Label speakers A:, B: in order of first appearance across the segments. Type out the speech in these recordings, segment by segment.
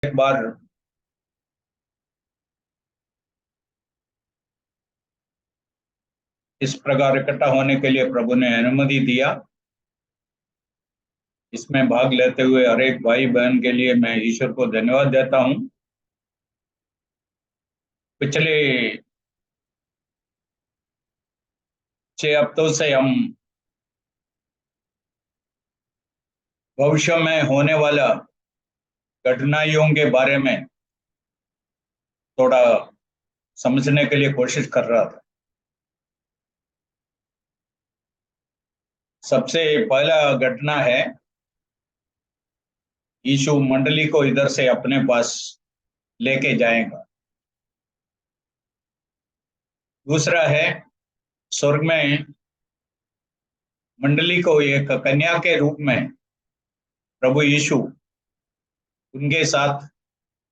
A: एक बार इस प्रकार इकट्ठा होने के लिए प्रभु ने अनुमति दिया। इसमें भाग लेते हुए हर एक भाई बहन के लिए मैं ईश्वर को धन्यवाद देता हूं। पिछले 6 हफ्तों से हम भविष्य में होने वाला घटनाओं के बारे में थोड़ा समझने के लिए कोशिश कर रहा था। सबसे पहला घटना है, यीशु मंडली को इधर से अपने पास लेके जाएगा। दूसरा है, स्वर्ग में मंडली को एक कन्या के रूप में प्रभु यीशु उनके साथ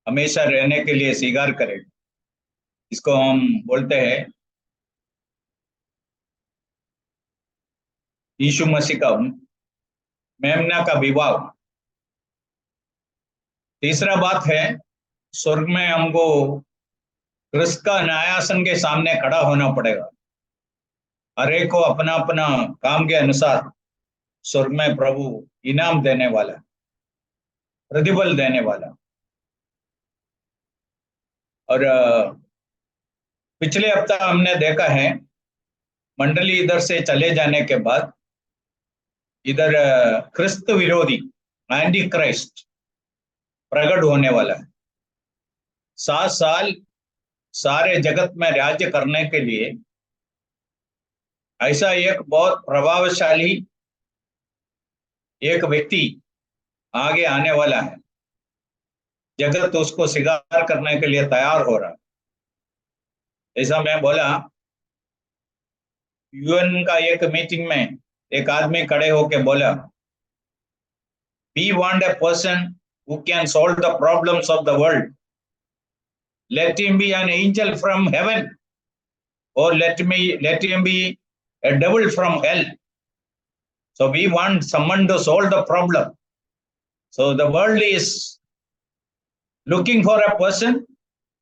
A: हमेशा रहने के लिए स्वीकार करेगा। इसको हम बोलते हैं यीशु मसीह का मेमना का विवाह। तीसरा बात है, स्वर्ग में हमको क्रिस्त का न्यायासन के सामने खड़ा होना पड़ेगा। हर एक को अपना अपना काम के अनुसार स्वर्ग में प्रभु इनाम देने वाला, प्रतिफल देने वाला। और पिछले हफ्ता हमने देखा है, मंडली इधर से चले जाने के बाद इधर क्रिस्त विरोधी एंटी क्राइस्ट प्रकट होने वाला है। 7 साल सारे जगत में राज्य करने के लिए ऐसा एक बहुत प्रभावशाली एक व्यक्ति आगे आने वाला है। जगत उसको स्वीकार करने के लिए तैयार हो रहा है। ऐसा मैं बोला, यूएन का एक मीटिंग में एक आदमी खड़े होके बोला, we want a person who can solve the problems of the world. Let him be an angel from heaven और let him be a devil from hell. So we want someone to solve the problem. So the world is looking for a person.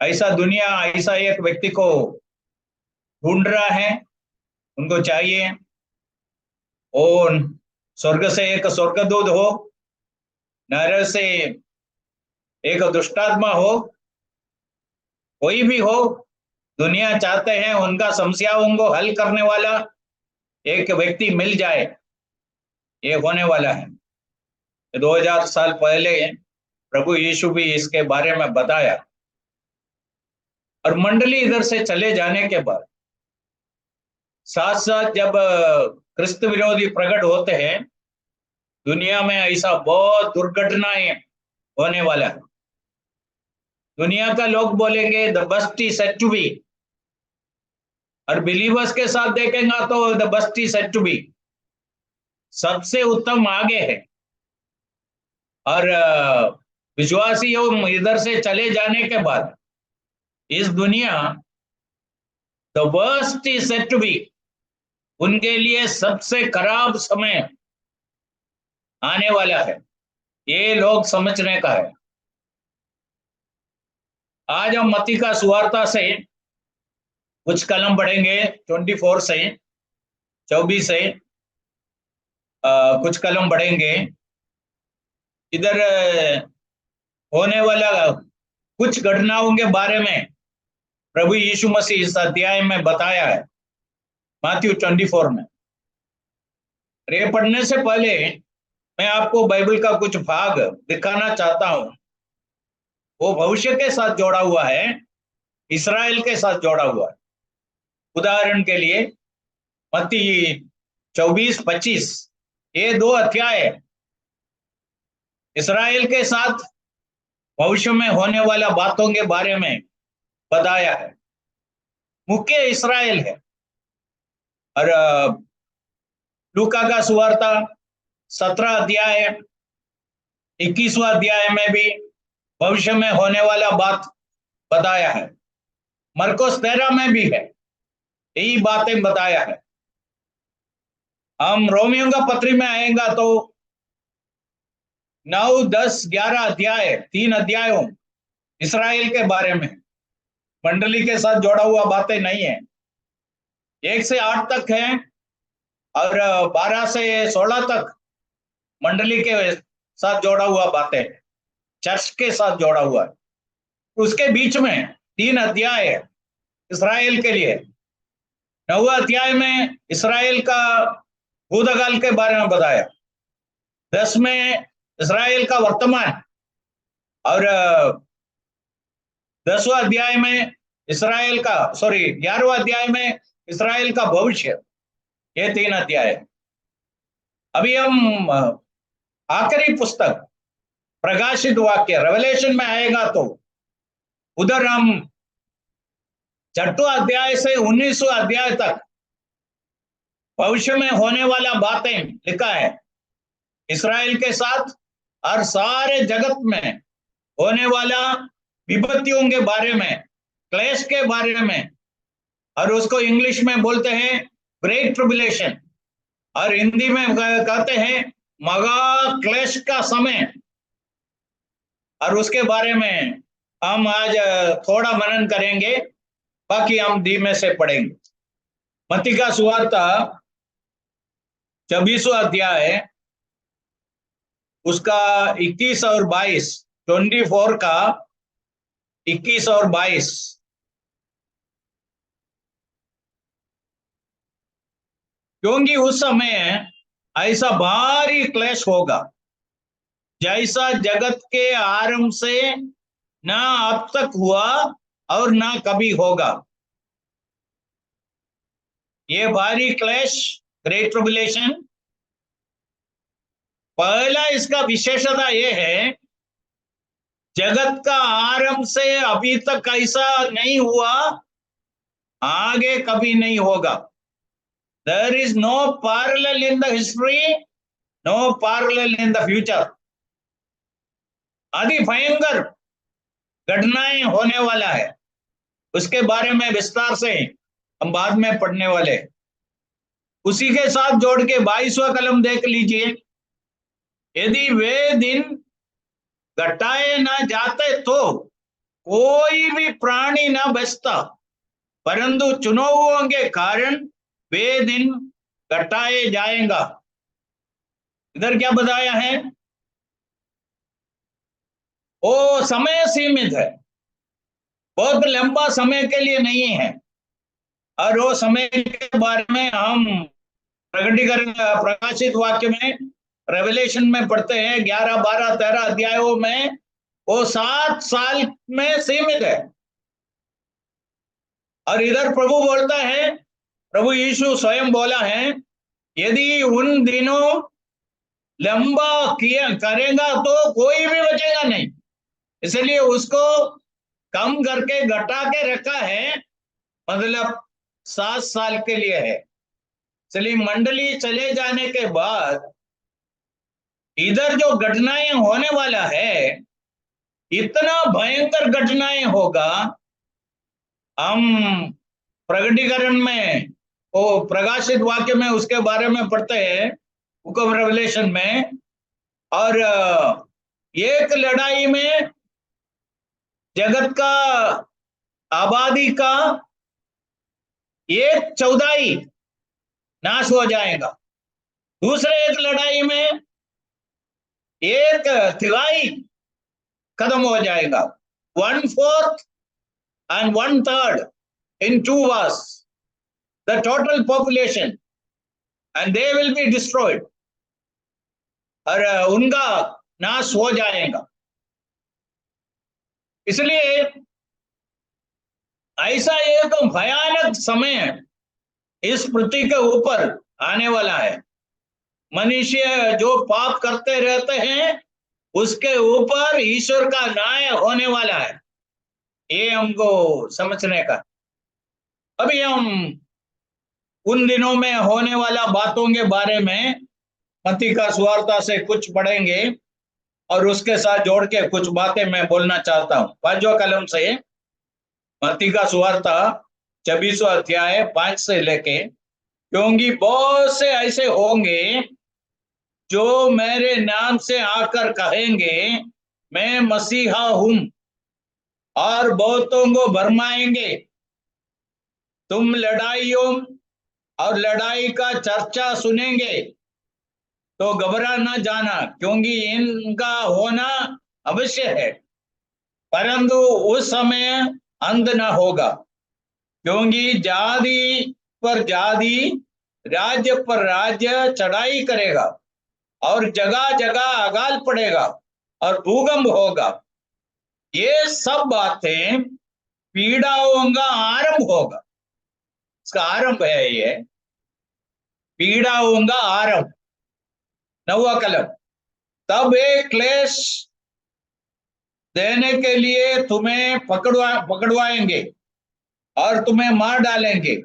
A: ऐसा दुनिया ऐसा एक व्यक्ति को ढूंढ रहा है, उनको चाहिए। और स्वर्ग से एक स्वर्गदूत हो, नरक से एक दुष्टात्मा हो, कोई भी हो, दुनिया चाहते हैं उनका समस्याओं को हल करने वाला एक व्यक्ति मिल जाए। ये होने वाला है। 2000 साल पहले प्रभु यीशु भी इसके बारे में बताया। और मंडली इधर से चले जाने के बाद साथ साथ जब क्रिस्त विरोधी प्रकट होते हैं, दुनिया में ऐसा बहुत दुर्घटनाएं होने वाला है। दुनिया का लोग बोलेंगे the best is set to be, और बिलीवर्स के साथ देखेंगे तो the best is set to be सबसे उत्तम आगे है। और विश्वासियों इधर से चले जाने के बाद इस दुनिया the worst is set to be, उनके लिए सबसे खराब समय आने वाला है। ये लोग समझने का है। आज हम मत्ती का सुवार्ता से कुछ कलम पढ़ेंगे, 24 से 24 से कुछ कलम पढ़ेंगे। इधर होने वाला कुछ घटनाओं के बारे में प्रभु यीशु मसीह इस अध्याय में बताया है, मैथ्यू 24 में। ये पढ़ने से पहले मैं आपको बाइबल का कुछ भाग दिखाना चाहता हूं। वो भविष्य के साथ जोड़ा हुआ है, इस्राएल के साथ जोड़ा हुआ है। उदाहरण के लिए मत्ती 24-25, ये 2 अध्याय इस्राएल के साथ भविष्य में होने वाला बातों के बारे में बताया है। मुख्य इस्राएल है। और लूका का सुवार्ता 17 अध्याय 21वां अध्याय में भी भविष्य में होने वाला बात बताया है। मरकुस 13 में भी है, यही बातें बताया है। हम रोमियों का पत्री में आएगा तो 9, 10, 11 अध्याय, 3 अध्यायों इसराइल के बारे में, मंडली के साथ जोड़ा हुआ बातें नहीं है। 1 से 8 तक है और 12 से 16 तक मंडली के साथ जोड़ा हुआ बातें, चर्च के साथ जोड़ा हुआ है। उसके बीच में 3 अध्याय है इसराइल के लिए। 9वें अध्याय में इसराइल का भूतकाल के बारे में बताया, 10 में इसराइल का वर्तमान, और 10वां अध्याय में इसराइल का 11वां अध्याय में इसराइल का भविष्य। ये 3 अध्याय है। अभी हम आखिरी पुस्तक प्रकाशित वाक्य रेवलेशन में आएगा तो उधर हम 6वां अध्याय से 19वां अध्याय तक भविष्य में होने वाला बातें लिखा है इसराइल के साथ और सारे जगत में होने वाला विपत्तियों के बारे में, क्लेश के बारे में, और उसको इंग्लिश में बोलते हैं ग्रेट ट्रिबुलेशन और हिंदी में कहते हैं महा क्लेश का समय। और उसके बारे में हम आज थोड़ा मनन करेंगे, बाकी हम धीमे से पढ़ेंगे। मत्ती का सुवार्ता 26वां अध्याय उसका 21 और 22, 24 का 21 और 22। क्योंकि उस समय ऐसा भारी क्लेश होगा जैसा जगत के आरंभ से ना अब तक हुआ और ना कभी होगा। ये भारी क्लेश, ग्रेट ट्रिबुलेशन, पहला इसका विशेषता ये है जगत का आरंभ से अभी तक ऐसा नहीं हुआ, आगे कभी नहीं होगा। There is no parallel in the history, no parallel in the future. अति भयंकर घटनाएं होने वाला है, उसके बारे में विस्तार से हम बाद में पढ़ने वाले। उसी के साथ जोड़ के 22वां कलम देख लीजिए। यदि वे दिन घटाए ना जाते तो कोई भी प्राणी ना बचता, परंतु चुनावों के कारण वे दिन घटाए जाएगा। इधर क्या बताया है? वो समय सीमित है, बहुत लंबा समय के लिए नहीं है। और वो समय के बारे में हम प्रकटीकरण प्रकाशित वाक्य में, रेवलेशन में पढ़ते हैं 11, 12, 13 अध्यायों में वो 7 साल में सीमित है। और इधर प्रभु बोलता है, प्रभु यीशु स्वयं बोला है, यदि उन दिनों लंबा किया करेगा तो कोई भी बचेगा नहीं, इसलिए उसको कम करके घटा के रखा है, मतलब 7 साल के लिए है। इसलिए मंडली चले जाने के बाद इधर जो घटनाएं होने वाला है, इतना भयंकर घटनाएं होगा। हम प्रकटीकरण में वो प्रकाशित वाक्य में उसके बारे में पढ़ते हैं, बुक ऑफ रेवलेशन में। और एक लड़ाई में जगत का आबादी का 1/4 नाश हो जाएगा। दूसरे एक लड़ाई में 1/3 खत्म हो जाएगा। 1/4 and 1/3 in 2 wars, the total population, and they will be destroyed, और उनका नाश हो जाएगा। इसलिए ऐसा एक भयानक समय इस पृथ्वी के ऊपर आने वाला है। मनुष्य जो पाप करते रहते हैं उसके ऊपर ईश्वर का न्याय होने वाला है, ये हमको समझने का। अभी हम उन दिनों में होने वाला बातों के बारे में मत्ती का सुवार्ता से कुछ पढ़ेंगे और उसके साथ जोड़ के कुछ बातें मैं बोलना चाहता हूँ। 5वां कलम से मत्ती का सुवार्ता 26वां अध्याय 5 से लेके, क्योंकि बहुत से ऐसे होंगे जो मेरे नाम से आकर कहेंगे मैं मसीहा हूं और बहुतों को भरमाएंगे। तुम लड़ाइयों और लड़ाई का चर्चा सुनेंगे तो घबरा ना जाना, क्योंकि इनका होना अवश्य है, परंतु उस समय अंत न होगा। क्योंकि जाति पर जाति, राज्य पर राज्य चढ़ाई करेगा और जगह जगह अकाल पड़ेगा और भूकंप होगा। ये सब बातें पीड़ाओं का आरंभ होगा। इसका आरंभ है ये पीड़ाओं का आरंभ। 9वां कलम, तब एक क्लेश देने के लिए तुम्हें पकड़वाएंगे और तुम्हें मार डालेंगे,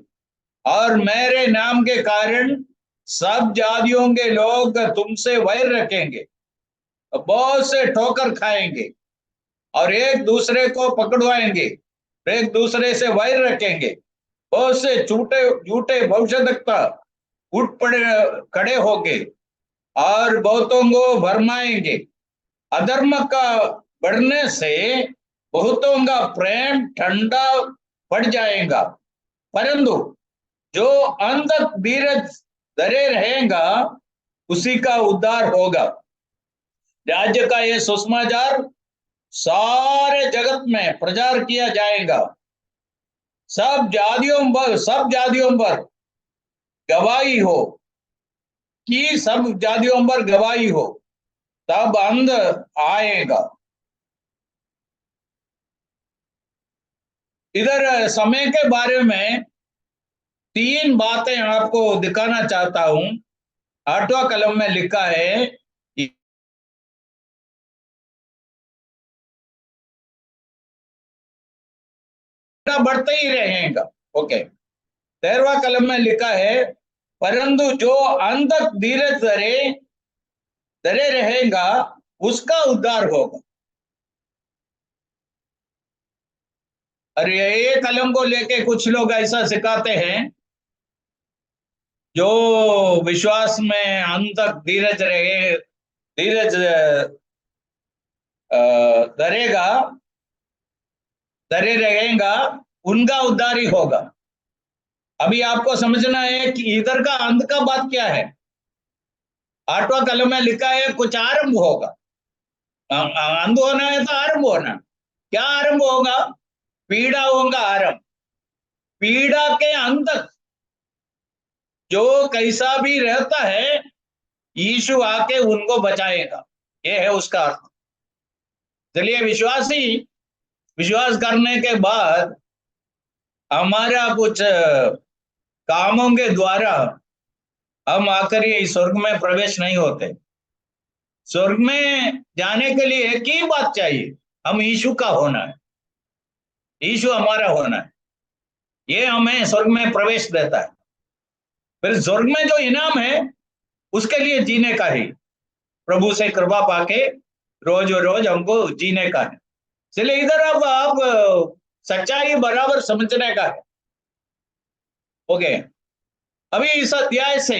A: और मेरे नाम के कारण सब जातियों के लोग तुमसे वैर रखेंगे, बहुत से ठोकर खाएंगे और एक दूसरे को पकड़वाएंगे, एक दूसरे से वैर रखेंगे। बहुत से झूठे भविष्यद्वक्ता उठ पड़े खड़े होंगे और बहुतों को भरमाएंगे। अधर्म का बढ़ने से बहुतों का प्रेम ठंडा पड़ जाएगा, परंतु जो अंत धीरज धरे रहेगा उसी का उद्धार होगा। राज्य का यह सुसमाचार सारे जगत में प्रचार किया जाएगा, सब जातियों पर गवाही हो कि सब जातियों पर गवाही हो, तब अंत आएगा। इधर समय के बारे में 3 बातें आपको दिखाना चाहता हूं। 8वां कलम में लिखा है बढ़ते ही रहेगा। ओके, 13वां कलम में लिखा है परंतु जो अंत तक धीरज धरे रहेगा उसका उद्धार होगा। और ये कलम को लेके कुछ लोग ऐसा सिखाते हैं, जो विश्वास में अंत तक धीरज धरे रहेगा उनका उद्धार ही होगा। अभी आपको समझना है कि इधर का अंत का बात क्या है। 8वां कलम में लिखा है कुछ आरंभ होगा। अंत होना है तो आरंभ होना। क्या आरंभ होगा? पीड़ाओं का आरंभ। पीड़ा के अंत तक जो कैसा भी रहता है यीशु आके उनको बचाएगा, ये है उसका अर्थ। चलिए, विश्वास करने के बाद हमारा कुछ कामों के द्वारा हम आकर ये स्वर्ग में प्रवेश नहीं होते। स्वर्ग में जाने के लिए एक ही बात चाहिए, हम यीशु का होना है, यीशु हमारा होना है, ये हमें स्वर्ग में प्रवेश देता है। फिर स्वर्ग में जो इनाम है उसके लिए जीने का ही, प्रभु से कृपा पाके रोज रोज हमको जीने का है। चलिए, इधर अब आप सच्चाई बराबर समझने का है। ओके, अभी इस अध्याय से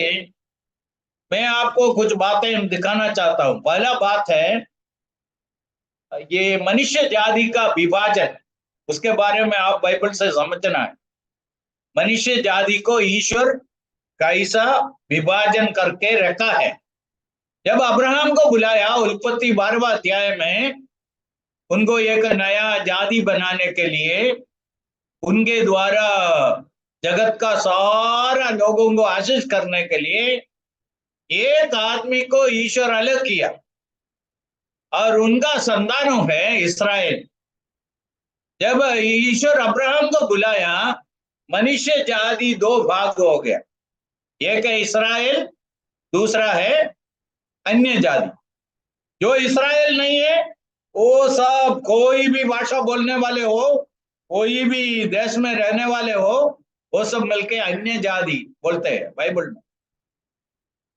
A: मैं आपको कुछ बातें दिखाना चाहता हूं। पहला बात है ये मनुष्य जाति का विभाजन, उसके बारे में आप बाइबल से समझना है। मनुष्य जाति को ईश्वर कैसा विभाजन करके रखा है। जब अब्राहम को बुलाया उत्पत्ति 12वां अध्याय में, उनको एक नया जाति बनाने के लिए, उनके द्वारा जगत का सारा लोगों को आशीष करने के लिए एक आदमी को ईश्वर अलग किया और उनका संतान है इस्राएल। जब ईश्वर अब्राहम को बुलाया, मनुष्य जाति 2 भाग हो गया, एक है इस्राएल, दूसरा है अन्य जाति। जो इस्राएल नहीं है वो सब कोई भी भाषा बोलने वाले हो, कोई भी देश में रहने वाले हो, वो सब मिलके अन्य जाति बोलते हैं बाइबल में।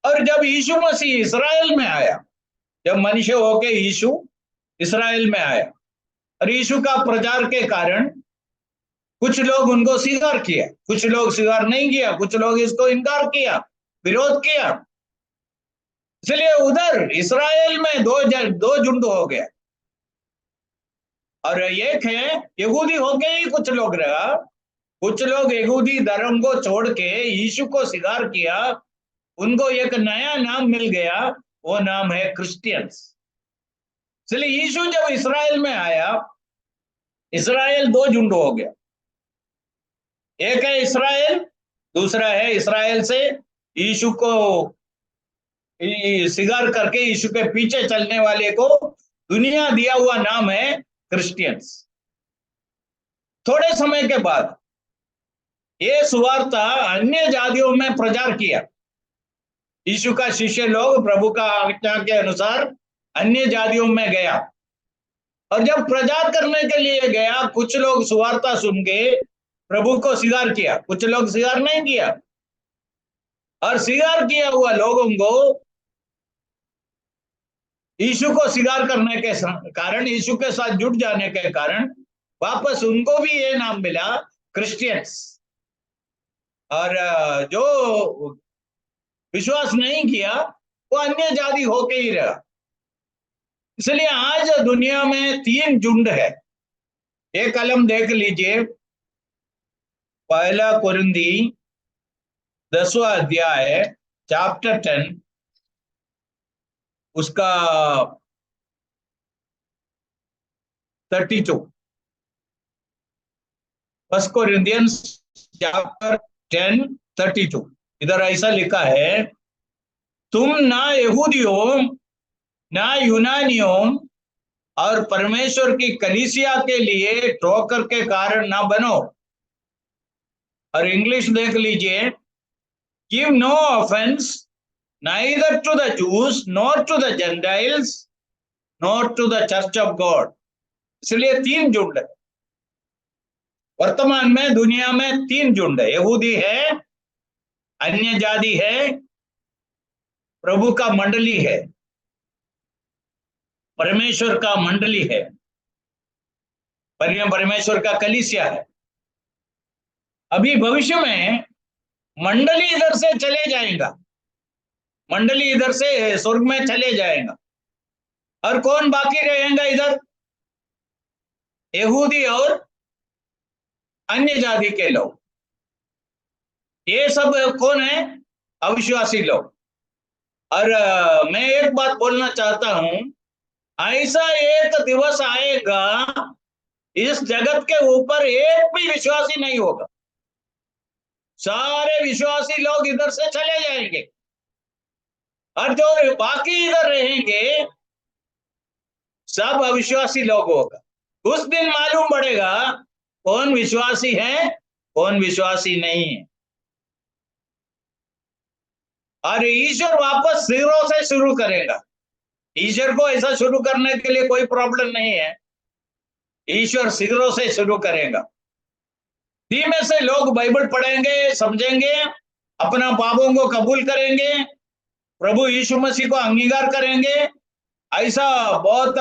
A: और जब यीशु मसीह इस्राएल में आया, जब मनुष्य होके यीशु इस्राएल में आया और यीशु का प्रचार के कारण कुछ लोग उनको स्वीकार किया, कुछ लोग स्वीकार नहीं किया, कुछ लोग इसको इनकार किया, विरोध किया। इसलिए उधर इसराइल में दो झुंड हो गया, और एक है यहूदी होके ही कुछ लोग रहा, कुछ लोग यहूदी धर्म को छोड़ के यीशु को स्वीकार किया, उनको एक नया नाम मिल गया, वो नाम है क्रिश्चियंस। इसलिए यीशु जब इसराइल में आया, इसराइल दो झुंड हो गया, एक है इसराइल, दूसरा है इसराइल से यीशु को स्वीकार करके यीशु के पीछे चलने वाले को दुनिया दिया हुआ नाम है क्रिश्चियंस। थोड़े समय के बाद ये सुवार्ता अन्य जातियों में प्रचार किया, यीशु का शिष्य लोग प्रभु का आज्ञा के अनुसार अन्य जातियों में गया, और जब प्रचार करने के लिए गया, कुछ लोग सुवार्ता सुन के प्रभु को स्वीकार किया, कुछ लोग स्वीकार नहीं किया, और स्वीकार किया हुआ लोगों को यीशु को स्वीकार करने के कारण, यीशु के साथ जुट जाने के कारण वापस उनको भी ये नाम मिला क्रिश्चियंस। और जो विश्वास नहीं किया वो अन्य जाति होके ही रहा। इसलिए आज दुनिया में तीन झुंड है। एक कलम देख लीजिए, पहला कुरिन्थी 10वां अध्याय चैप्टर 10, उसका 32। फर्स्ट कोरिन्थियंस चैप्टर 10:32, इधर ऐसा लिखा है, तुम ना यहूदियों ना यूनानियों और परमेश्वर की कलीसिया के लिए ठोकर के कारण ना बनो। और इंग्लिश देख लीजिए, give no offence neither to the Jews nor to the Gentiles nor to the church of God. इसलिए तीन झुंड है वर्तमान में दुनिया में, तीन झुंड है, यहूदी है, अन्य जाति है, प्रभु का मंडली है, परमेश्वर का मंडली है, परमेश्वर का कलीसिया है। अभी भविष्य में मंडली इधर से चले जाएगा, मंडली इधर से स्वर्ग में चले जाएगा, और कौन बाकी रहेगा इधर? यहूदी और अन्य जाति के लोग। ये सब कौन है? अविश्वासी लोग। और मैं एक बात बोलना चाहता हूं, ऐसा एक दिवस आएगा इस जगत के ऊपर एक भी विश्वासी नहीं होगा, सारे विश्वासी लोग इधर से चले जाएंगे, और जो बाकी इधर रहेंगे सब अविश्वासी लोग होगा। उस दिन मालूम पड़ेगा कौन विश्वासी है कौन विश्वासी नहीं है। और ईश्वर वापस जीरो से शुरू करेगा। ईश्वर को ऐसा शुरू करने के लिए कोई प्रॉब्लम नहीं है, ईश्वर जीरो से शुरू करेगा। धीमे से लोग बाइबल पढ़ेंगे, समझेंगे, अपना पापों को कबूल करेंगे, प्रभु यीशु मसीह को अंगीकार करेंगे। ऐसा बहुत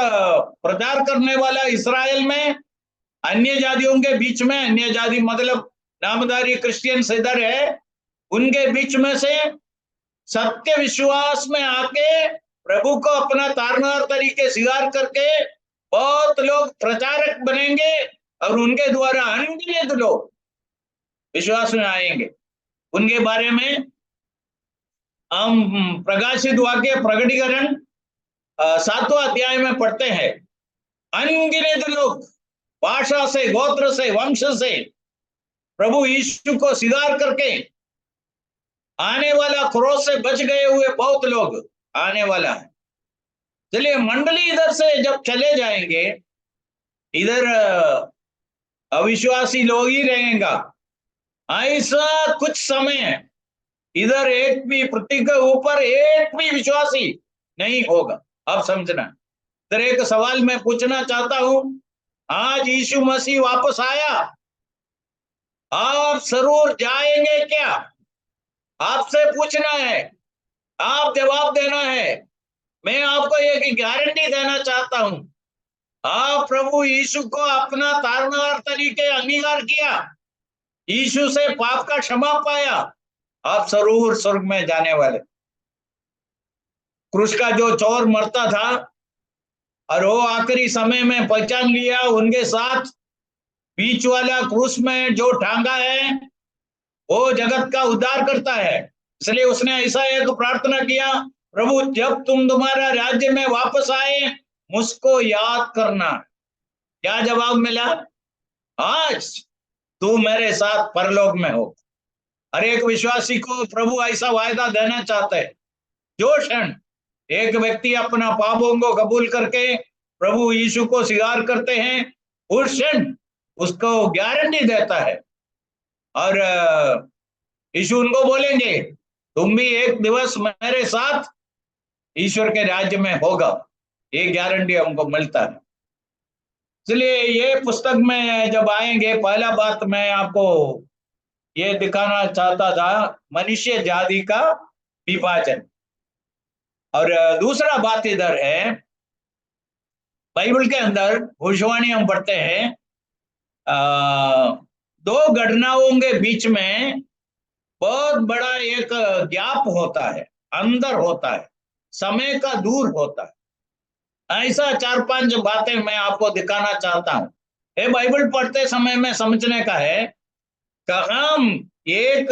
A: प्रचार करने वाला इस्राएल में, अन्य जातियों के बीच में, अन्य जाति मतलब नामधारी क्रिश्चियन इधर है, उनके बीच में से सत्य विश्वास में आके प्रभु को अपना तारनार तरीके स्वीकार करके बहुत लोग प्रचारक बनेंगे, और उनके द्वारा अनगिनत लोग विश्वास में आएंगे। उनके बारे में हम प्रकाशित वाक्य प्रकटीकरण 7वां अध्याय में पढ़ते हैं। अनगिनत लोग भाषा से, गोत्र से, वंश से प्रभु यीशु को स्वीकार करके आने वाला क्रोध से बच गए हुए बहुत लोग आने वाला है। चलिए, मंडली इधर से जब चले जाएंगे, इधर अविश्वासी लोग ही रहेगा। ऐसा कुछ समय इधर एक भी पृथ्वी के ऊपर एक भी विश्वासी नहीं होगा। अब समझना, इधर एक सवाल मैं पूछना चाहता हूं, आज यीशु मसीह वापस आया, आप जरूर जाएंगे क्या? आपसे पूछना है, आप जवाब देना है। मैं आपको एक गारंटी देना चाहता हूं, आप प्रभु यीशु को अपना तारनार तरीके अंगीकार किया, यीशु से पाप का क्षमा पाया, आप जरूर स्वर्ग में जाने वाले। क्रूस का जो चोर मरता था और वो आखिरी समय में पहचान लिया उनके साथ बीच वाला क्रूस में जो टांगा है वो जगत का उद्धार करता है। इसलिए उसने ऐसा एक प्रार्थना किया, प्रभु जब तुम तुम्हारा राज्य में वापस आए मुझको याद करना। क्या जवाब मिला? आज तू मेरे साथ परलोक में हो। हर एक विश्वासी को प्रभु ऐसा वायदा देना चाहता है। जो क्षण एक व्यक्ति अपना पापों को कबूल करके प्रभु यीशु को स्वीकार करते हैं, उस क्षण उसको गारंटी देता है और यीशु उनको बोलेंगे तुम भी एक दिवस मेरे साथ ईश्वर के राज्य में होगा। ये गारंटी हमको मिलता है। इसलिए ये पुस्तक में जब आएंगे, पहला बात मैं आपको ये दिखाना चाहता था, मनुष्य जाति का विभाजन। और दूसरा बात इधर है, बाइबल के अंदर भविष्यवाणी हम पढ़ते हैं, दो घटनाओं के बीच में बहुत बड़ा एक गैप होता है, अंदर होता है, समय का दूर होता है। ऐसा 4-5 बातें मैं आपको दिखाना चाहता हूं। ये बाइबल पढ़ते समय में समझने का है कि हम एक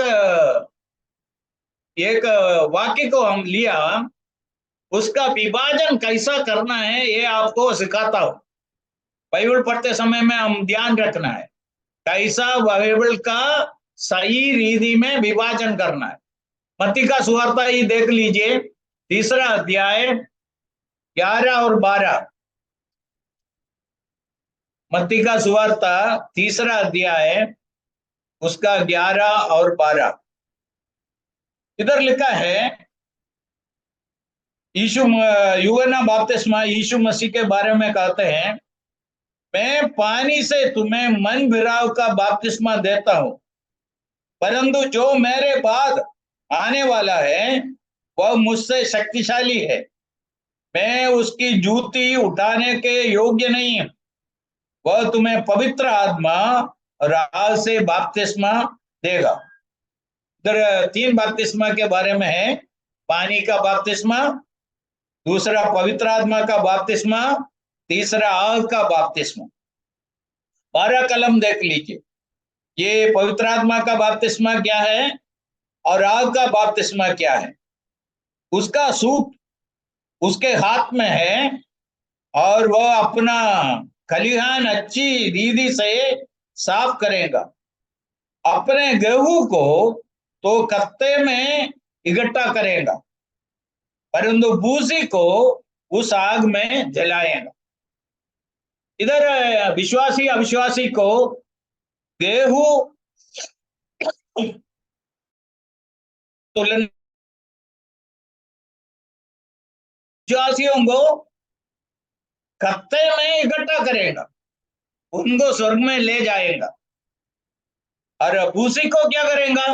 A: वाक्य को हम लिया, उसका विभाजन कैसा करना है ये आपको सिखाता हूं। बाइबल पढ़ते समय में हम ध्यान रखना है कैसा बाइबल का सही रीति में विभाजन करना है। मत्ती का सुवार्ता ही देख लीजिए, 3 अध्याय 11 और 12। मत्ती का सुवार्ता 3 अध्याय उसका 11 और 12। इधर लिखा है, यीशु यूहन्ना बपतिस्मा यीशु मसीह के बारे में कहते हैं, मैं पानी से तुम्हें मन फिराव का बपतिस्मा देता हूं, परंतु जो मेरे बाद आने वाला है वह मुझसे शक्तिशाली है, मैं उसकी जूती उठाने के योग्य नहीं हूं। वह तुम्हें पवित्र आत्मा और आग से बपतिस्मा देगा। इधर 3 बपतिस्मा के बारे में है, पानी का बपतिस्मा, दूसरा पवित्र आत्मा का बपतिस्मा, तीसरा आग का बपतिस्मा। 12 कलम देख लीजिए, ये पवित्र आत्मा का बपतिस्मा क्या है और आग का बपतिस्मा क्या है। उसका सूट उसके हाथ में है और वह अपना खलिहान अच्छी रीति से साफ करेगा। अपने गेहूं को तो कत्ते में इकट्ठा करेगा, परंतु भूसी को उस आग में जलाएगा। इधर विश्वासी अविश्वासी को गेहूं तुलन, विश्वासियों को कत्ते में इकट्ठा करेगा, उनको स्वर्ग में ले जाएगा। और भूसी को क्या करेगा?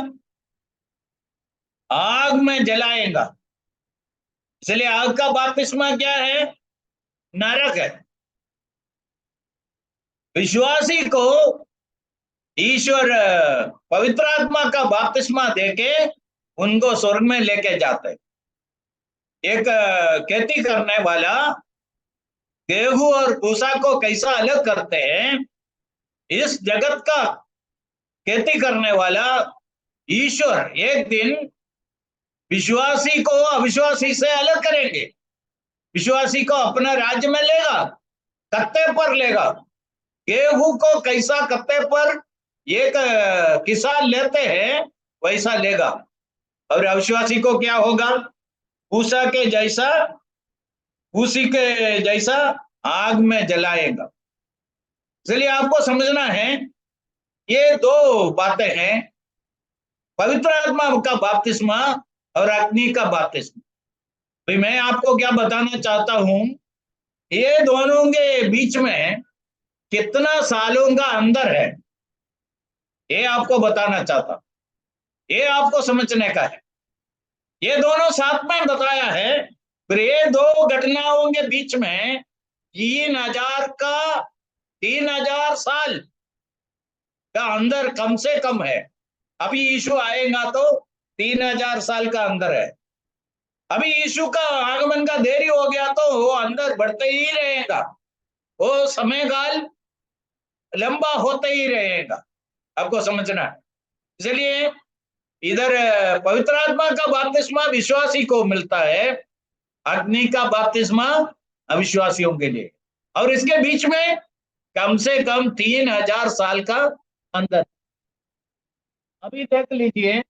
A: आग में जलाएगा। इसलिए आग का बपतिस्मा क्या है? नरक है। विश्वासी को ईश्वर पवित्र आत्मा का बपतिस्मा देके उनको स्वर्ग में लेके जाते हैं। एक खेती करने वाला गेहूं और भूसा को कैसा अलग करते हैं, इस जगत का खेती करने वाला ईश्वर एक दिन विश्वासी को अविश्वासी से अलग करेंगे। विश्वासी को अपना राज्य में लेगा, कत्ते पर लेगा। गेहूं को कैसा कत्ते पर एक किसान लेते हैं वैसा लेगा, और अविश्वासी को क्या होगा? भूसा के जैसा, भूसी के जैसा आग में जलाएगा। इसलिए आपको समझना है ये 2 बातें हैं, पवित्र आत्मा का बपतिस्मा और अग्नि का बपतिस्मा। भाई मैं आपको क्या बताना चाहता हूं, ये दोनों के बीच में कितना सालों का अंदर है ये आपको बताना चाहता, ये आपको समझने का है। ये दोनों साथ में बताया है, फिर ये 2 घटनाओं के बीच में 3000 साल का अंदर कम से कम है। अभी यीशु आएगा तो 3000 साल का अंदर है। अभी यीशु का आगमन का देरी हो गया तो वो अंदर बढ़ते ही रहेगा, वो समय काल लंबा होते ही रहेगा। आपको समझना है। इसलिए इधर पवित्र आत्मा का बपतिस्मा विश्वासी को मिलता है, अग्नि का बपतिस्मा अविश्वासियों के लिए, और इसके बीच में कम से कम 3000 साल का अंतर। अभी देख लीजिए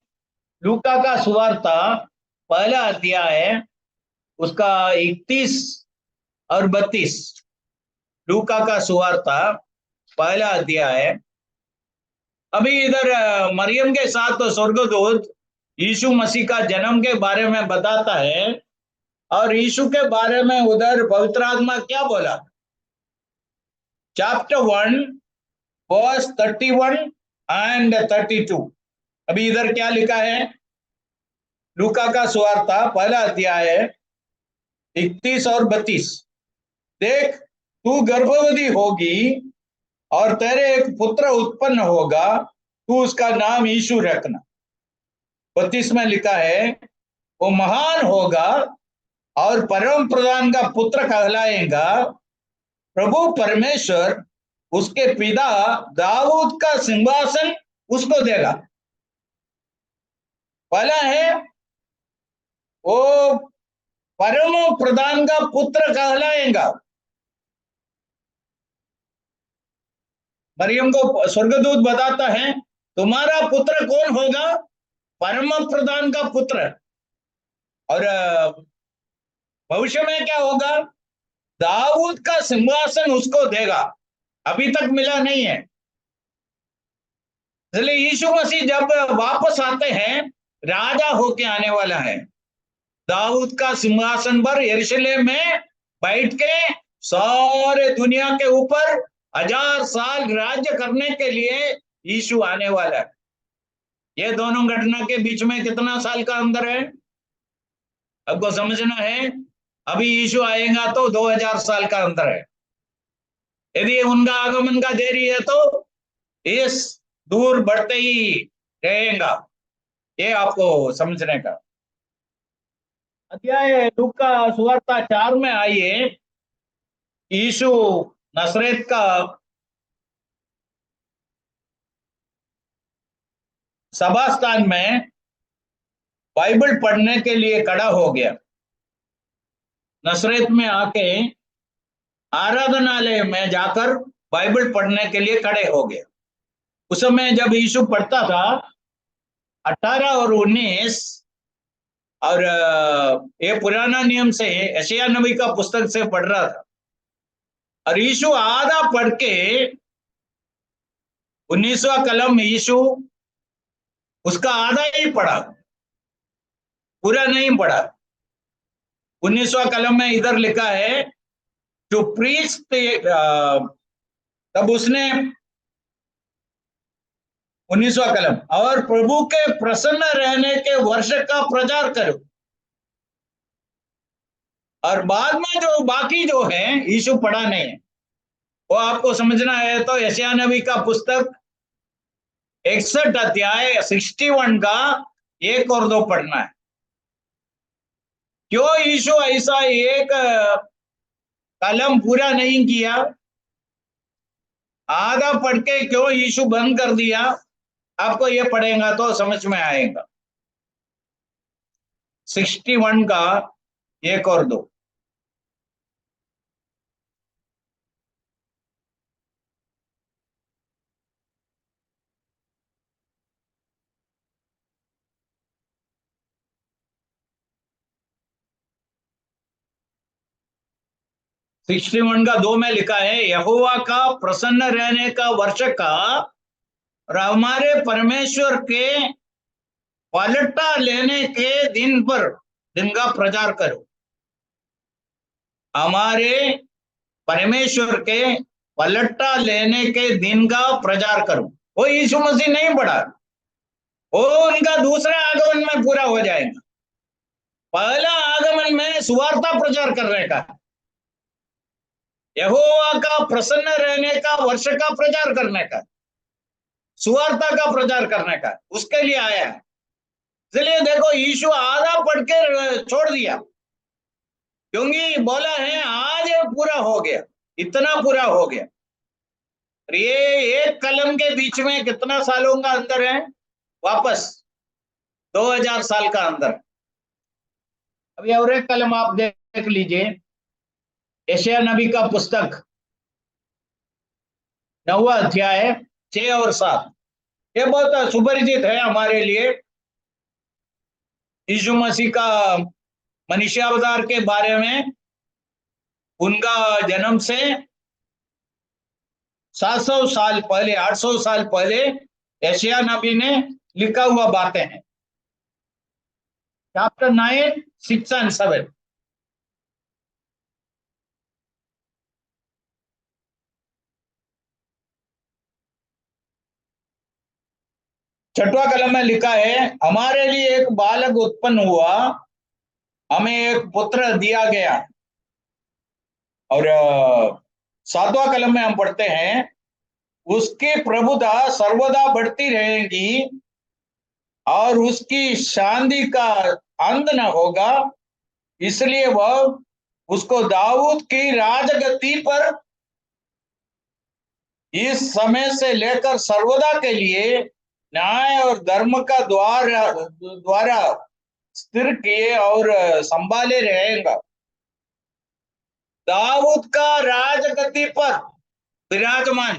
A: लूका का सुवार्ता पहला अध्याय है, उसका 31 और 32। लूका का सुवार्ता पहला अध्याय है। अभी इधर मरियम के साथ तो स्वर्गदूत यीशु मसीह का जन्म के बारे में बताता है, और यीशु के बारे में उधर पवित्र आत्मा क्या बोला? Chapter 1 verse 31 and 32। अभी इधर क्या लिखा है? लूका का सुवार्ता पहला अध्याय है, 31 और 32। देख, तू गर्भवती होगी और तेरे एक पुत्र उत्पन्न होगा, तू उसका नाम यीशु रखना। 32 में लिखा है, वो महान होगा और परम प्रधान का पुत्र कहलाएगा। प्रभु परमेश्वर उसके पिता दाऊद का सिंहासन उसको देगा। पहला है वो परम प्रधान का पुत्र कहलाएगा। मरियम को स्वर्गदूत बताता है, तुम्हारा पुत्र कौन होगा? परम प्रधान का पुत्र। और भविष्य में क्या होगा? दाऊद का सिंहासन उसको देगा। अभी तक मिला नहीं है। इसलिए यीशु मसीह जब वापस आते हैं, राजा होके आने वाला है। दाऊद का सिंहासन पर यरूशलेम में बैठ के सारे दुनिया के ऊपर 1000 साल राज्य करने के लिए यीशु आने वाला है। ये दोनों घटना के बीच में कितना साल का अंतर है आपको समझना है। अभी यीशु आएगा तो 2000 साल का अंतर है। यदि उनका आगमन का देरी है तो इस दूर बढ़ते ही रहेगा। ये आपको समझने का। अध्याय लूका सुवार्ता 4 में आइए। यीशु नसरेत का सभा स्थान में बाइबल पढ़ने के लिए खड़ा हो गया। नसरेत में आके आराधनालय में जाकर बाइबल पढ़ने के लिए खड़े हो गए। उस समय जब यीशु पढ़ता था 18 और 19, और ये पुराना नियम से यशायाह नबी का पुस्तक से पढ़ रहा था, और यीशु आधा पढ़ के 19वां कलम यीशु उसका आधा ही पढ़ा, पूरा नहीं पढ़ा। 19वां कलम में इधर लिखा है टू प्रीच, तब उसने 19वां कलम, और प्रभु के प्रसन्न रहने के वर्ष का प्रचार करो। और बाद में जो बाकी जो है यीशु पढ़ा नहीं है, वो आपको समझना है तो यशायाह नबी का पुस्तक 61 अध्याय 61 का 1 और 2 पढ़ना है। क्यों यीशु ऐसा एक कलम पूरा नहीं किया, आधा पढ़ के क्यों यीशु बंद कर दिया, आपको ये पढ़ेगा तो समझ में आएगा। 61 का 1 और 2। सिक्सटी वन का 2 में लिखा है, यहोवा का प्रसन्न रहने का वर्ष का और हमारे परमेश्वर के पलटा लेने के दिन पर दिन का प्रचार करो। हमारे परमेश्वर के पलटा लेने के दिन का प्रचार करो। वो यीशु मसीह नहीं पढ़ा, वो उनका दूसरा आगमन में पूरा हो जाएगा। पहला आगमन में सुवार्ता प्रचार करने का, यहोवा का प्रसन्न रहने का वर्ष का प्रचार करने का, सुवार्ता का प्रचार करने का, उसके लिए आया है। इसलिए देखो यीशु आधा पढ़ के छोड़ दिया, क्योंकि बोला है आज ये पूरा हो गया, इतना पूरा हो गया। और ये एक कलम के बीच में कितना सालों का अंदर है? वापस 2000 साल का अंदर। अभी और एक कलम आप देख लीजिए, यशायाह नबी का पुस्तक 9वां अध्याय 6 और 7। ये बहुत सुपरिचित है हमारे लिए। यीशु मसीह का मनुष्य अवतार के बारे में, उनका जन्म से 700 साल पहले, 800 साल पहले यशायाह नबी ने लिखा हुआ बातें हैं। Chapter 9, 6 and 7। छठवां कलम में लिखा है, हमारे लिए एक बालक उत्पन्न हुआ, हमें एक पुत्र दिया गया। और 7वां कलम में हम पढ़ते हैं, उसकी प्रभुता सर्वदा बढ़ती रहेगी और उसकी शांति का अंत न होगा, इसलिए वह उसको दाऊद की राजगद्दी पर इस समय से लेकर सर्वदा के लिए न्याय और धर्म का द्वारा स्थिर किए और संभाले रहेगा। दाऊद का राजगद्दी पर विराजमान,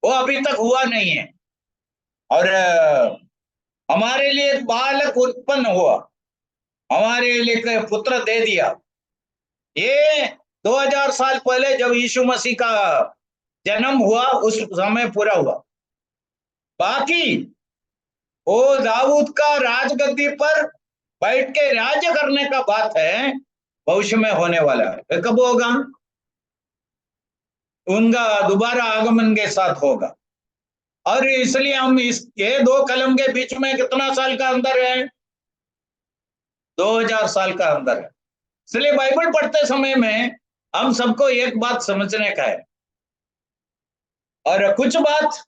A: वो अभी तक हुआ नहीं है। और हमारे लिए एक बालक उत्पन्न हुआ, हमारे लिए एक पुत्र दे दिया। ये 2000 साल पहले जब यीशु मसीह का जन्म हुआ उस समय पूरा हुआ। बाकी वो दाऊद का राजगद्दी पर बैठ के राज्य करने का बात है, भविष्य में होने वाला है। कब होगा? उनका दोबारा आगमन के साथ होगा। और इसलिए हम ये दो कलम के बीच में कितना साल का अंदर है? 2000 साल का अंदर है। इसलिए बाइबल पढ़ते समय में हम सबको एक बात समझने का है, और कुछ बात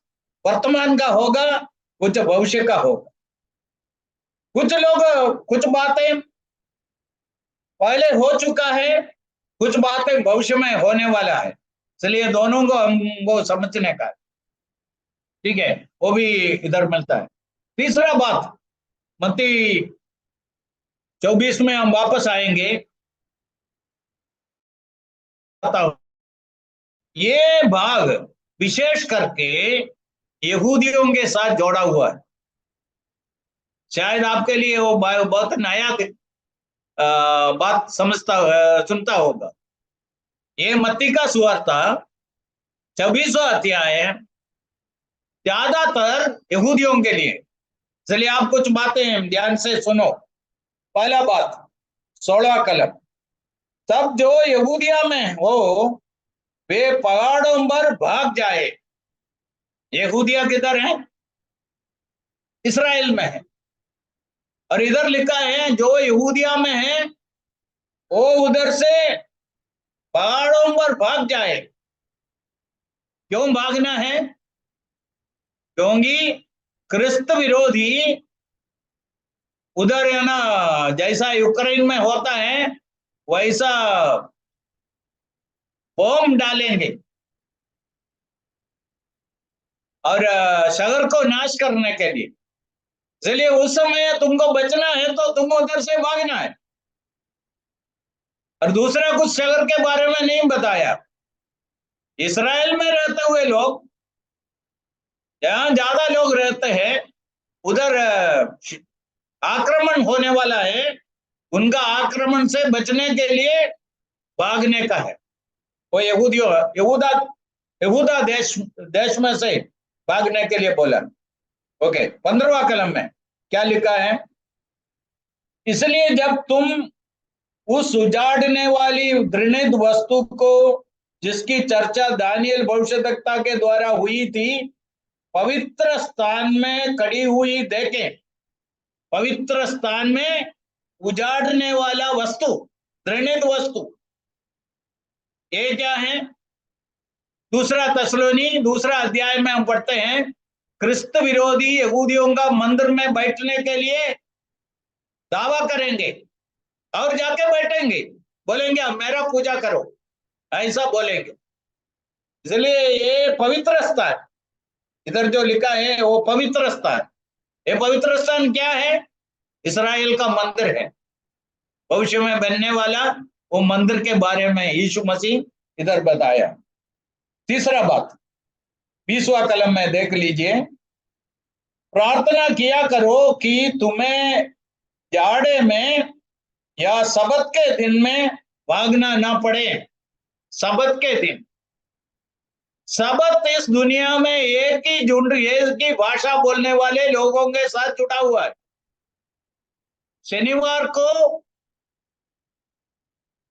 A: वर्तमान का होगा, कुछ भविष्य का होगा। कुछ लोग, कुछ बातें पहले हो चुका है, कुछ बातें भविष्य में होने वाला है। इसलिए दोनों को हमको समझने का है। ठीक है, वो भी इधर मिलता है। तीसरा बात, मत्ती 24 में हम वापस आएंगे। ये भाग विशेष करके यहूदियों के साथ जोड़ा हुआ है। शायद आपके लिए वो बहुत नया बात सुनता होगा। ये मत्ती का सुवार्ता 24वां अध्याय है, ज्यादातर यहूदियों के लिए। इसलिए आप कुछ बातें ध्यान से सुनो। पहला बात, 16वां कलम, तब जो यहूदिया में हो वे पहाड़ों पर भाग जाए। यहूदिया किधर है? इस्राएल में है। और इधर लिखा है जो यहूदिया में है वो उधर से पहाड़ों पर भाग जाए। क्यों भागना है? क्योंकि क्रिस्त विरोधी उधर है ना, जैसा यूक्रेन में होता है वैसा बॉम्ब डालेंगे और शहर को नाश करने के लिए। इसलिए उस समय तुमको बचना है तो तुमको उधर से भागना है। और दूसरा कुछ शहर के बारे में नहीं बताया। इस्राएल में रहते हुए लोग, जहां ज्यादा लोग रहते हैं उधर आक्रमण होने वाला है, उनका आक्रमण से बचने के लिए भागने का है। वो यहूदा यहूदा देश में से भागने के लिए बोला। ओके, 15वां कलम में क्या लिखा है? इसलिए जब तुम उस उजाड़ने वाली घृणित वस्तु को, जिसकी चर्चा दानियल भविष्यद्वक्ता के द्वारा हुई थी, पवित्र स्थान में खड़ी हुई देखें। पवित्र स्थान में उजाड़ने वाला वस्तु, घृणित वस्तु, ये क्या है? दूसरा 2 अध्याय में हम पढ़ते हैं, क्रिस्त विरोधी यहूदियों का मंदिर में बैठने के लिए दावा करेंगे और जाके बैठेंगे, बोलेंगे मेरा पूजा करो, ऐसा बोलेंगे। इसलिए ये पवित्र स्थान, इधर जो लिखा है वो पवित्र स्थान। ये पवित्र स्थान क्या है? इस्राएल का मंदिर है, भविष्य में बनने वाला वो मंदिर के बारे में यीशु मसीह इधर बताया। तीसरा बात 20वां कलम में देख लीजिए, प्रार्थना किया करो कि तुम्हें जाड़े में या सबत के दिन में भागना ना पड़े। सबत के दिन, सबत इस दुनिया में एक ही झुंड, एक ही भाषा बोलने वाले लोगों के साथ जुड़ा हुआ है। शनिवार को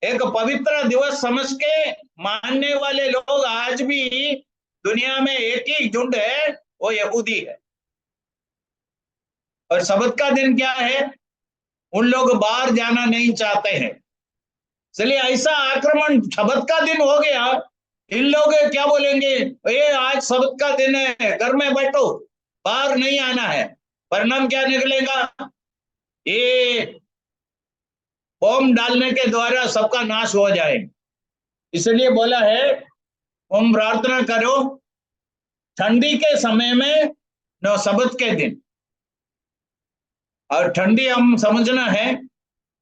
A: एक पवित्र दिवस समझ के मानने वाले लोग आज भी दुनिया में एक ही झुंड है, वो यहूदी है। और सबत का दिन क्या है? उन लोग बाहर जाना नहीं चाहते हैं, इसलिए ऐसा आक्रमण, सबत का दिन हो गया, इन लोग क्या बोलेंगे? ये आज सबत का दिन है, घर में बैठो, बाहर नहीं आना है। परिणाम क्या निकलेगा? ये बम डालने के द्वारा सबका नाश हो जाए। इसलिए बोला है तुम प्रार्थना करो ठंडी के समय में, न सबत के दिन। और ठंडी हम समझना है,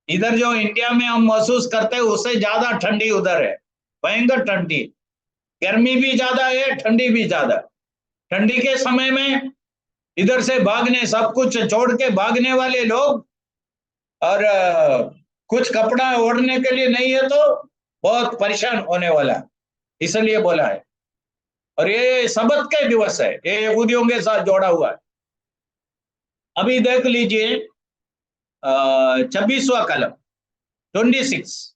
A: इधर जो इंडिया में हम महसूस करते हैं उससे ज्यादा ठंडी उधर है, भयंकर ठंडी, गर्मी भी ज्यादा है, ठंडी भी ज्यादा। ठंडी के समय में इधर से भागने, सब कुछ छोड़ के भागने वाले लोग, और कुछ कपड़ा ओढ़ने के लिए नहीं है तो बहुत परेशान होने वाला, इसलिए बोला है। और ये सबत के दिवस है, ये यहूदियों के साथ जोड़ा हुआ है। अभी देख लीजिए 26वां कलम 26,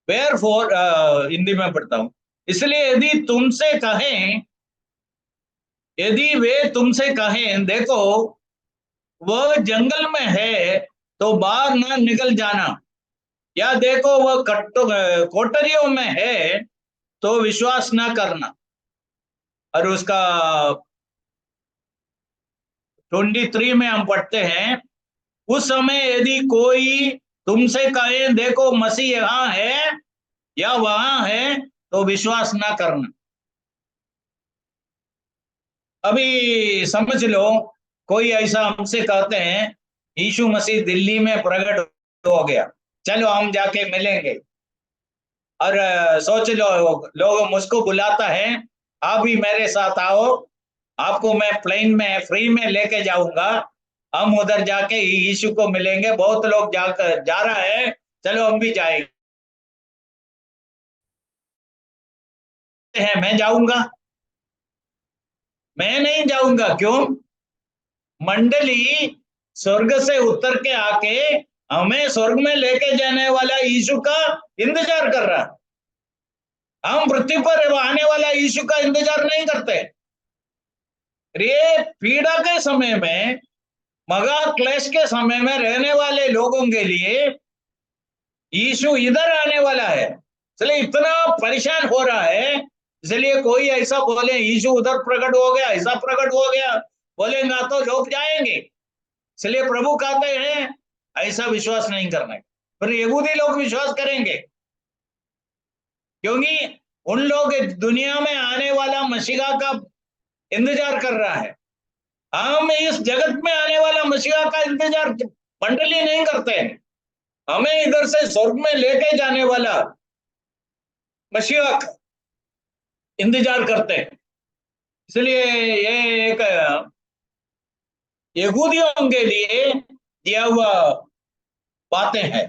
A: वेयरफॉर, हिंदी में पढ़ता हूं, इसलिए यदि वे तुमसे कहें देखो वह जंगल में है तो बाहर ना निकल जाना, या देखो वह कोठरियों में है तो विश्वास ना करना। और उसका 23 में हम पढ़ते हैं, उस समय यदि कोई तुमसे कहे देखो मसीह यहाँ है या वहां है तो विश्वास ना करना। अभी समझ लो कोई ऐसा हमसे कहते हैं यीशु मसीह दिल्ली में प्रकट हो गया, चलो हम जाके मिलेंगे। और सोच लो लोग मुझको बुलाता है, आप भी मेरे साथ आओ, आपको मैं प्लेन में फ्री में लेके जाऊंगा, हम उधर जाके यीशु को मिलेंगे, बहुत लोग जा रहा है, चलो हम भी जाएंगे। मैं जाऊंगा? मैं नहीं जाऊंगा। क्यों? मंडली स्वर्ग से उतर के आके हमें स्वर्ग में लेके जाने वाला यीशु का इंतजार कर रहा है। हम पृथ्वी पर आने वाला यीशु का इंतजार नहीं करते। ये पीड़ा के समय में, मगा क्लेश के समय में रहने वाले लोगों के लिए यीशु इधर आने वाला है, इसलिए इतना परेशान हो रहा है। इसलिए कोई ऐसा बोले यीशु उधर प्रकट हो गया, ऐसा प्रकट हो गया, बोलेगा तो लोग जाएंगे। इसलिए प्रभु कहते हैं ऐसा विश्वास नहीं करना है। फिर यहूदी लोग विश्वास करेंगे, क्योंकि उन लोग दुनिया में आने वाला मसीहा का इंतजार कर रहा है। हम इस जगत में आने वाला मसीहा का इंतजार मंडली नहीं करते हैं, हमें इधर से स्वर्ग में लेके जाने वाला मसीहा का इंतजार करते हैं। इसलिए ये एक यहूदियों के लिए दिया हुआ बातें हैं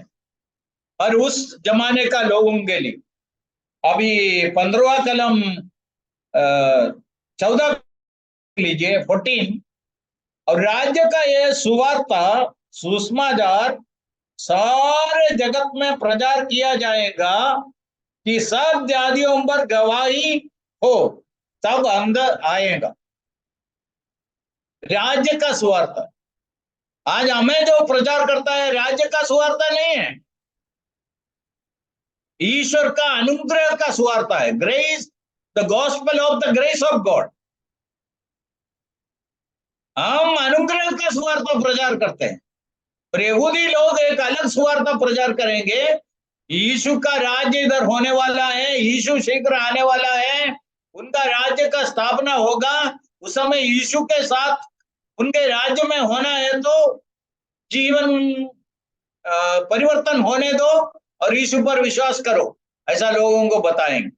A: और उस जमाने का लोगों के लिए। अभी 15वां कलम 14 लीजिए 14, और राज्य का यह सुवार्ता सुसमाचार सारे जगत में प्रचार किया जाएगा कि सब जातियों पर गवाही हो, तब अंदर आएगा। राज्य का सुवार्ता आज हमें जो प्रचार करता है राज्य का सुवार्ता नहीं है, ईश्वर का अनुग्रह का सुवार्ता है। Grace, the gospel of the grace of God. हम अनुग्रह का सुवार्ता प्रचार करते हैं और यहूदी लोग एक अलग सुवार्ता प्रचार करेंगे। यीशु का राज्य इधर होने वाला है, यीशु शीघ्र आने वाला है, उनका राज्य का स्थापना होगा, उस समय यीशु के साथ उनके राज्य में होना है, तो जीवन परिवर्तन होने दो और यीशु पर विश्वास करो, ऐसा लोगों को बताएंगे।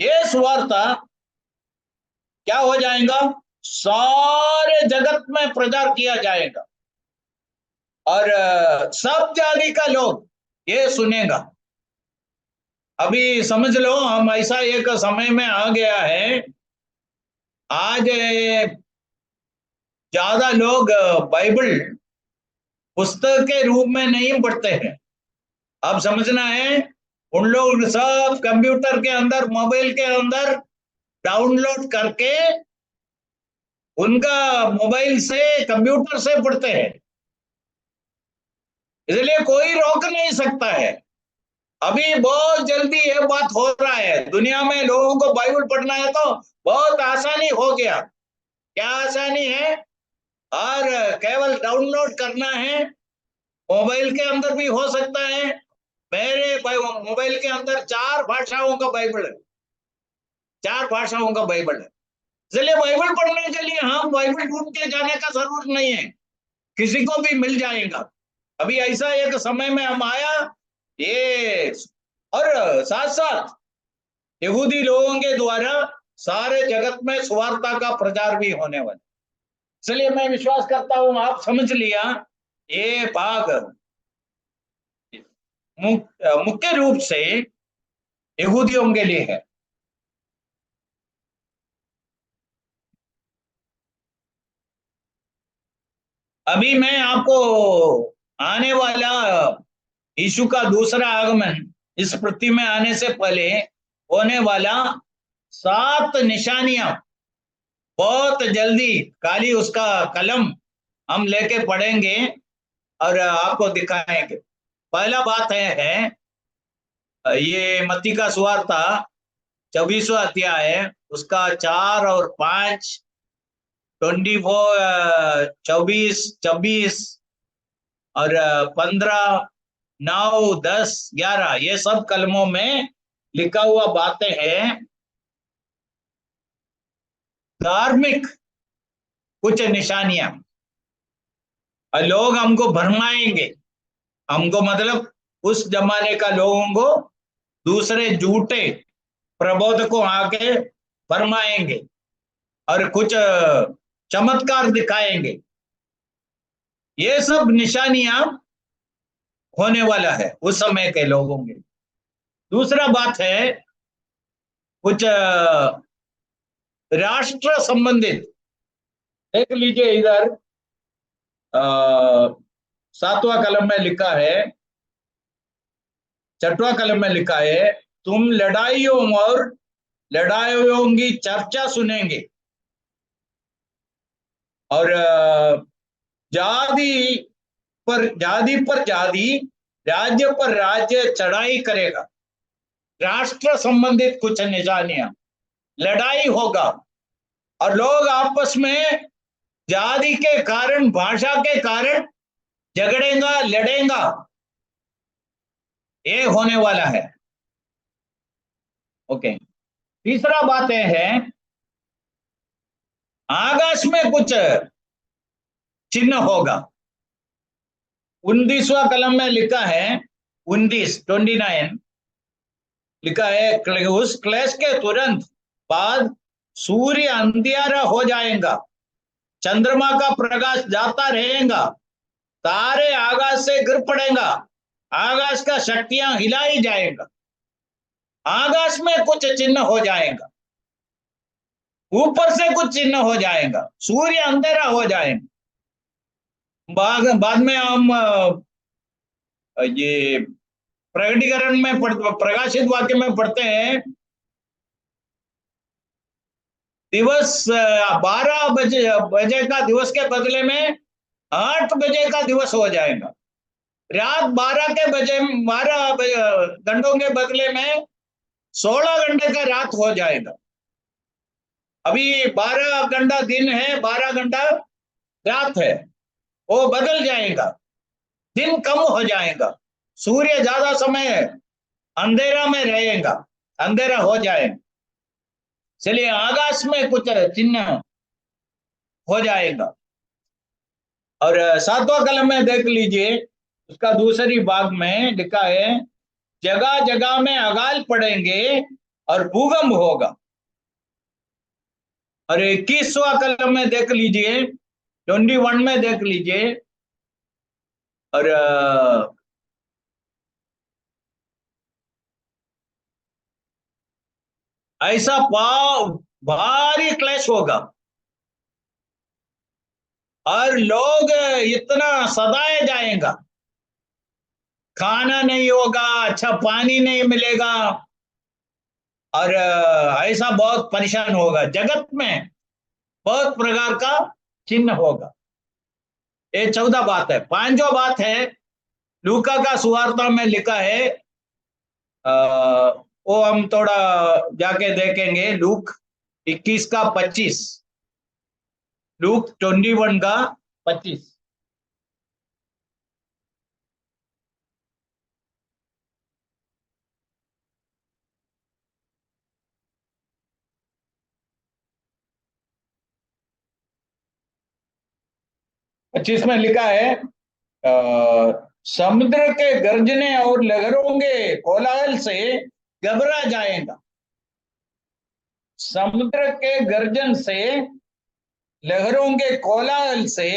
A: ये सुवार्ता क्या हो जाएगा, सारे जगत में प्रचार किया जाएगा और सब जाति का लोग ये सुनेगा। अभी समझ लो, हम ऐसा एक समय में आ गया है, आज ज्यादा लोग बाइबल पुस्तक के रूप में नहीं पढ़ते हैं। अब समझना है, उन लोग सब कंप्यूटर के अंदर, मोबाइल के अंदर डाउनलोड करके उनका मोबाइल से, कंप्यूटर से पढ़ते हैं, इसलिए कोई रोक नहीं सकता है। अभी बहुत जल्दी ये बात हो रहा है, दुनिया में लोगों को बाइबल पढ़ना है तो बहुत आसानी हो गया। क्या आसानी है, और केवल डाउनलोड करना है, मोबाइल के अंदर भी हो सकता है। मेरे मोबाइल के अंदर 4 भाषाओं का बाइबल है, 4 भाषाओं का बाइबल है, इसलिए बाइबल पढ़ने के लिए हम बाइबल ढूंढ के जाने का जरूरत नहीं है, किसी को भी मिल जाएगा। अभी ऐसा एक समय में हम आया ये, और साथ साथ यहूदी लोगों के द्वारा सारे जगत में सुवार्ता का प्रचार भी होने वाला। इसलिए मैं विश्वास करता हूं आप समझ लिया, ये भाग मुख्य रूप से यहूदियों के लिए है। अभी मैं आपको आने वाला यीशु का दूसरा आगमन, इस पृथ्वी में आने से पहले होने वाला 7 निशानियां बहुत जल्दी काली उसका कलम हम लेके पढ़ेंगे और आपको दिखाएंगे। पहला बात है ये मत्ती का सुवार्ता 24वां अध्याय है, उसका 4 और 5, 24, 24, 26 और 15, 9, 10, 11, ये सब कलमों में लिखा हुआ बातें हैं। धार्मिक कुछ निशानियां, और लोग हमको भरमाएंगे, हमको मतलब उस जमाने का लोगों को दूसरे झूठे प्रबोधकों आके फरमाएंगे और कुछ चमत्कार दिखाएंगे। ये सब निशानियां होने वाला है उस समय के लोगों के। दूसरा बात है कुछ राष्ट्र संबंधित, देख लीजिए इधर 7वां कलम में लिखा है, 6वां कलम में लिखा है, तुम लड़ाइयों और लड़ाइयों की चर्चा सुनेंगे और जाति पर जाति, राज्य पर राज्य चढ़ाई करेगा। राष्ट्र संबंधित कुछ निशानियां, लड़ाई होगा और लोग आपस में जाति के कारण, भाषा के कारण झगड़ेगा, लड़ेगा, ये होने वाला है। ओके। तीसरा बात है आकाश में कुछ चिन्ह होगा। 29वां कलम में लिखा है, 29 लिखा है, उस क्लेश के तुरंत बाद सूर्य अंधियारा हो जाएगा, चंद्रमा का प्रकाश जाता रहेगा, तारे आकाश से गिर पड़ेगा, आकाश का शक्तियां हिलाई जाएगा। आकाश में कुछ चिन्ह हो जाएगा, ऊपर से कुछ चिन्ह हो जाएगा, सूर्य अंधेरा हो जाएगा। बाद में हम ये प्रकटीकरण में प्रकाशित वाक्य में पढ़ते हैं, दिवस 12 बजे का दिवस के बदले में 8 बजे का दिवस हो जाएगा। रात 12 घंटों के बदले में 16 घंटे का रात हो जाएगा। अभी 12 घंटा दिन है, 12 घंटा रात है वो बदल जाएगा, दिन कम हो जाएगा, सूर्य ज्यादा समय अंधेरा में रहेगा, अंधेरा हो जाएगा। चलिए आकाश में कुछ चिन्ह हो जाएगा। और सातवां कलम में देख लीजिए, उसका दूसरी भाग में लिखा है जगह जगह में अकाल पड़ेंगे और भूकंप होगा। और 21वां कलम में देख लीजिए, 21 में देख लीजिए, और ऐसा भारी क्लेश होगा और लोग इतना सताए जाएगा, खाना नहीं होगा, अच्छा पानी नहीं मिलेगा, और ऐसा बहुत परेशान होगा, जगत में बहुत प्रकार का चिन्ह होगा। ये 14 बात है। पांचवा बात है लूका का सुवार्ता में लिखा है, वो हम थोड़ा जाके देखेंगे, लूक 21 का 25, लूक 21 का 25। पच्चीस में लिखा है समुद्र के गर्जने और लहरों के कोलाहल से घबरा जाएगा। समुद्र के गर्जन से, लहरों के कोलाहल से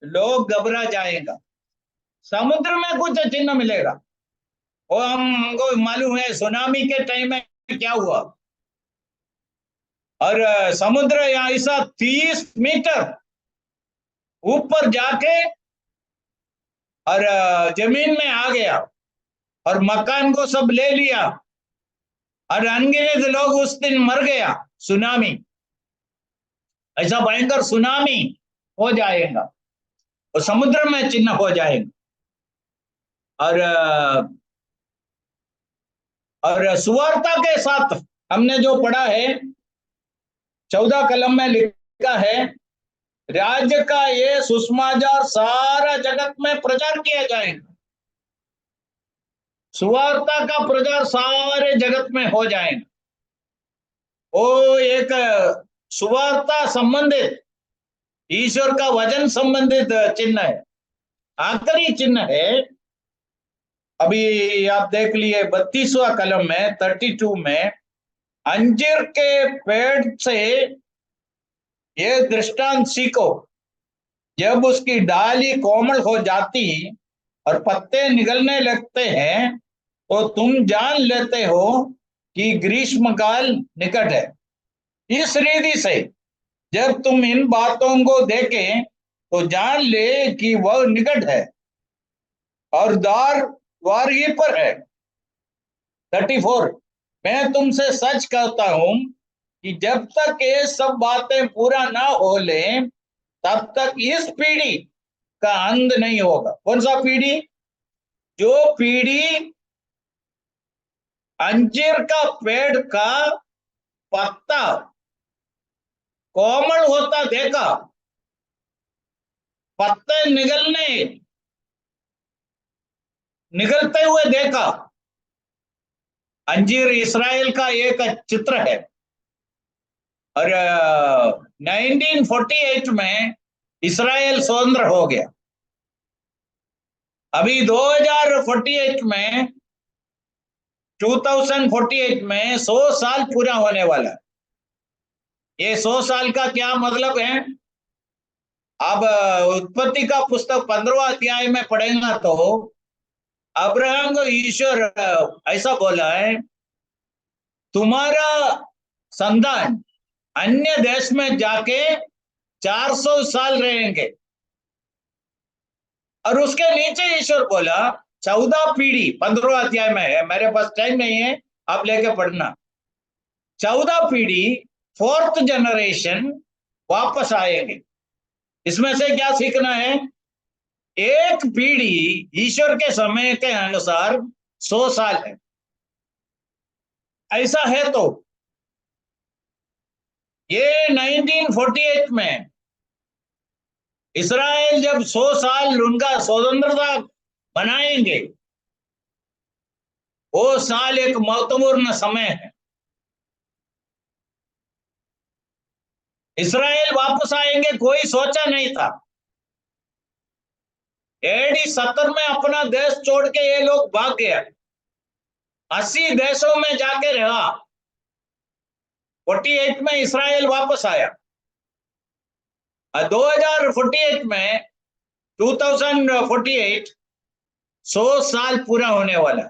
A: लोग घबरा जाएगा। समुद्र में कुछ चिन्ह मिलेगा, वो हमको मालूम है सुनामी के टाइम में क्या हुआ। और समुद्र ऐसा 30 मीटर ऊपर जाके और जमीन में आ गया और मकान को सब ले लिया और अनगिनत लोग उस दिन मर गया। सुनामी, ऐसा भयंकर सुनामी हो जाएगा, और समुद्र में चिन्ह हो जाएगा। और सुवार्ता के साथ हमने जो पढ़ा है 14 कलम में लिखा है राज्य का ये सुसमाचार सारा जगत में प्रचार किया जाएगा। सुवार्ता का प्रचार सारे जगत में हो जाएगा। वो एक सुवार्ता संबंधित, ईश्वर का वचन संबंधित चिन्ह है, आखिरी चिन्ह है। अभी आप देख लिए 32वां कलम में 32 में, अंजीर के पेड़ से ये दृष्टांत सीखो, जब उसकी डाली कोमल हो जाती और पत्ते निकलने लगते हैं तो तुम जान लेते हो कि ग्रीष्मकाल निकट है। इस रीति से जब तुम इन बातों को देखें तो जान ले कि वह निकट है और द्वार ही पर है। 34, मैं तुमसे सच कहता हूं कि जब तक ये सब बातें पूरा ना हो ले तब तक इस पीढ़ी का अंत नहीं होगा। कौन सा पीढ़ी? जो पीढ़ी अंजीर का पेड़ का पत्ता कोमल होता देखा, पत्ते निकलते हुए देखा। अंजीर इस्राएल का एक चित्र है। और 1948 में इस्राएल स्वतंत्र हो गया। अभी 2048 में 2048 में 100 साल पूरा होने वाला है। ये 100 साल का क्या मतलब है? अब उत्पत्ति का पुस्तक 15वां अध्याय में पढ़ेगा तो अब्राहम को ईश्वर ऐसा बोला है, तुम्हारा संतान अन्य देश में जाके 400 साल रहेंगे। और उसके नीचे ईश्वर बोला 14 पीढ़ी, 15वां अध्याय में है, मेरे पास टाइम नहीं है, आप लेके पढ़ना। 14 पीढ़ी, 4th जनरेशन वापस आएंगे। इसमें से क्या सीखना है? एक पीढ़ी ईश्वर के समय के अनुसार 100 साल है। ऐसा है तो ये 1948 में इसराइल जब 100 साल उनका स्वतंत्रता बनाएंगे, वो साल एक महत्वपूर्ण समय है। इसराइल वापस आएंगे कोई सोचा नहीं था। एडी 70 में अपना देश छोड़ के ये लोग भाग गया, 80 देशों में जाके रहा। 48 में इसराइल वापस आया। 2048 में 2048 100 साल पूरा होने वाला।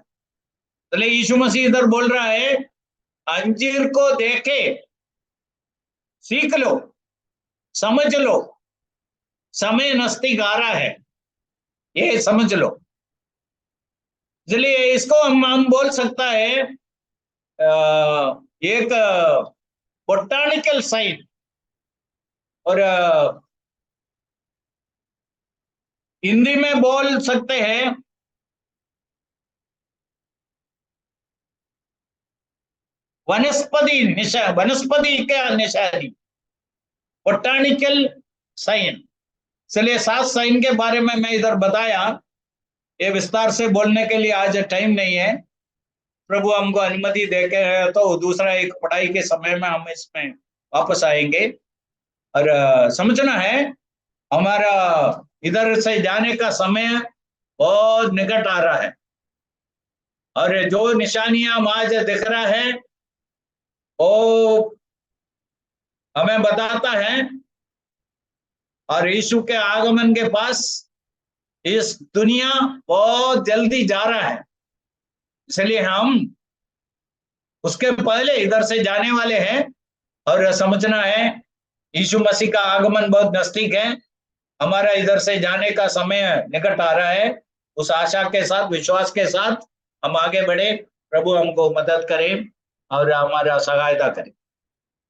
A: तो यीशु मसीह इधर बोल रहा है, अंजीर को देखे सीख लो, समझ लो, समय नजदीक आ रहा है, ये समझ लो। इसलिए इसको हम बोल सकता है एक बोटानिकल साइन, और हिंदी में बोल सकते हैं वनस्पति का निशानी, बोटानिकल साइन। इसलिए 7 साइन के बारे में मैं इधर बताया, ये विस्तार से बोलने के लिए आज टाइम नहीं है। प्रभु हमको अनुमति देके है तो दूसरा एक पढ़ाई के समय में हम इसमें वापस आएंगे। और समझना है, हमारा इधर से जाने का समय बहुत निकट आ रहा है, और जो निशानियां आज दिख रहा है वो हमें बताता है, और यीशु के आगमन के पास इस दुनिया बहुत जल्दी जा रहा है। इसलिए हम उसके पहले इधर से जाने वाले हैं, और समझना है यीशु मसीह का आगमन बहुत नजदीक है, हमारा इधर से जाने का समय निकट आ रहा है। उस आशा के साथ, विश्वास के साथ हम आगे बढ़े। प्रभु हमको मदद करे और हमारा सहायता करे।